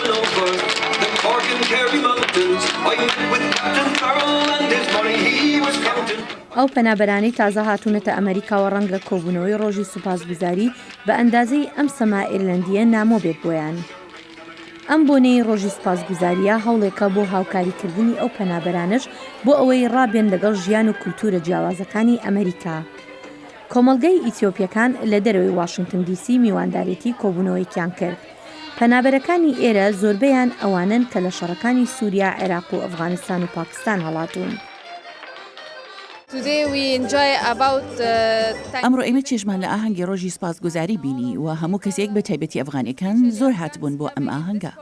and over the Cork and Kerry mountains. I met with Captain Farrell and his money he was counting. ئەو پەنابەرانەی تازە هاتوونەتە ئەمریکاوە ڕەنگە کۆبوونەوەی ڕۆژی سوپاسگوزاری بە ئەندازەی ئەم سەما ئێرلەندیە نامۆ بێت بۆیان. ئەم بۆنەی ڕۆژی سوپاسگوزاریە هەوڵێکە بۆ هاوکاریکردنی ئەو پەنابەرانش بۆ ئەوەی ڕابێن لەگەڵ ژیان و کولتورە جیاوازەکانی ئەمریکا. کۆمەڵگەی ئیتیۆپیەکان لە دەرەوەی واشنگتن دیسی میواندارێتی کۆبوونەوەیکیان کرد. پەنابەرەکانی ئێرە زۆربەیان ئەوانن کە لە شەڕەکانی سووریا، عێراق و ئەفغانستان و پاکستان هەڵاتون. ئەمڕۆ ئێمە چێژمان لە ئاهەنگی ڕۆژی سوپاسگوزاری بینی و هەموو کەسێک بە تایبەتی ئەفغانیەکان زۆر هاتبوون بۆ ئەم ئاهەنگە.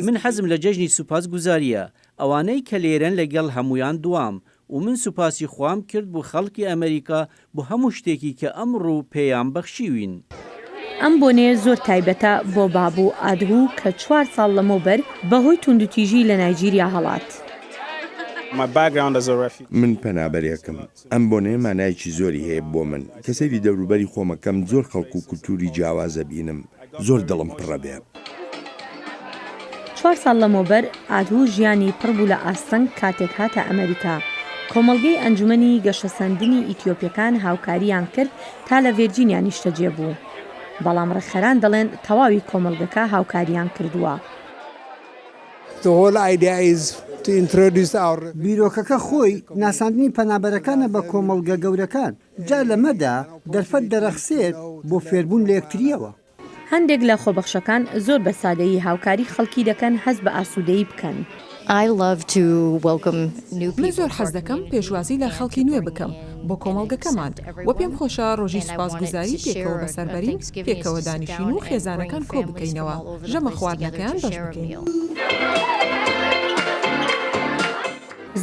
من حەزم لە جەژنی سوپاسگوزاریە، ئەوانەی کە لێرەن لەگەڵ هەمویان دوام و من سوپاسی خوام کرد بۆ خەڵکی ئەمریکا بۆ هەموو شتێکی کە ئەمڕۆ پێیان بەخشیوین. ئەم بۆنێ زۆر تایبەتە بۆ بابوو ئادهوو کە 4 ساڵ لەمەوبەر بەهۆی توندوتیژی لە نایجیریا هەڵات. من پەنابەرێکم. ئەم بۆنێ مانایکی زۆری هەیە بۆ من. کەسێکی دەوروبەری خۆمەکەم زۆر خەڵک و کولتوری جیاوازە بینم. زۆر دڵم پڕە بێ. 4 ساڵ لەمەوبەر ئادهوو ژیانی پڕبوو لە ئاستەنگ کاتێک هاتە ئەمریکا. کۆمەڵگەی ئەنجومەنی گەشەسەندنی ئیتیۆپیەکان هاوکاریان کرد تا لە ڤێرجینیا نیشتەجێ بوو. بەڵام ڕێکخەران دەڵێن تەواوی کۆمەڵگەکە هاوکاریان کردووە. بیرۆکەکە خۆی ناساندنی پەنابەرەکانە بە کۆمەڵگە گەورەکان. جا لەمەدا دەرفەت دەرەخسێت بۆ فێربوون لە یەکتریەوە. هەندێک لە خۆبەخشەکان زۆر بە سادەیی هاوکاری خەڵکی دەکەن هەست بە ئاسوودەیی بکەن. من زۆر حەز دەکەم پێشوازی لە خەڵکی نوێ بکەم بۆ کۆمەڵگەکەمان و پێم خۆشە ڕۆژی سوپاسگوزاری پێکەوە بەسەربەرین پێکەوە دانیشین و خێزانەکان کۆ بکەینەوە ژەمە خواردنەکەیان بەش بکەین.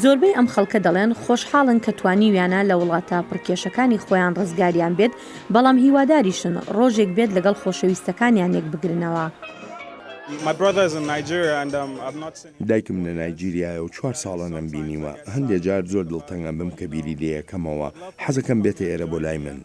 زۆربەی ئەم خەڵکە دەڵێن خۆشحاڵن کە توانیویانە لە وڵاتە پڕکێشەکانی خۆیان ڕزگاریان بێت، بەڵام هیواداریشن ڕۆژێک بێت لەگەڵ خۆشەویستەکانیان یەک بگرنەوە. دایکم لە نایجیریایە و 4 ساڵە نەمبینیوە. هەندێک جار زۆر دڵتەنگم بم کە بیری لێ یەکەمەوە. حەزەکەم بێتە ئێرە بۆ لای من.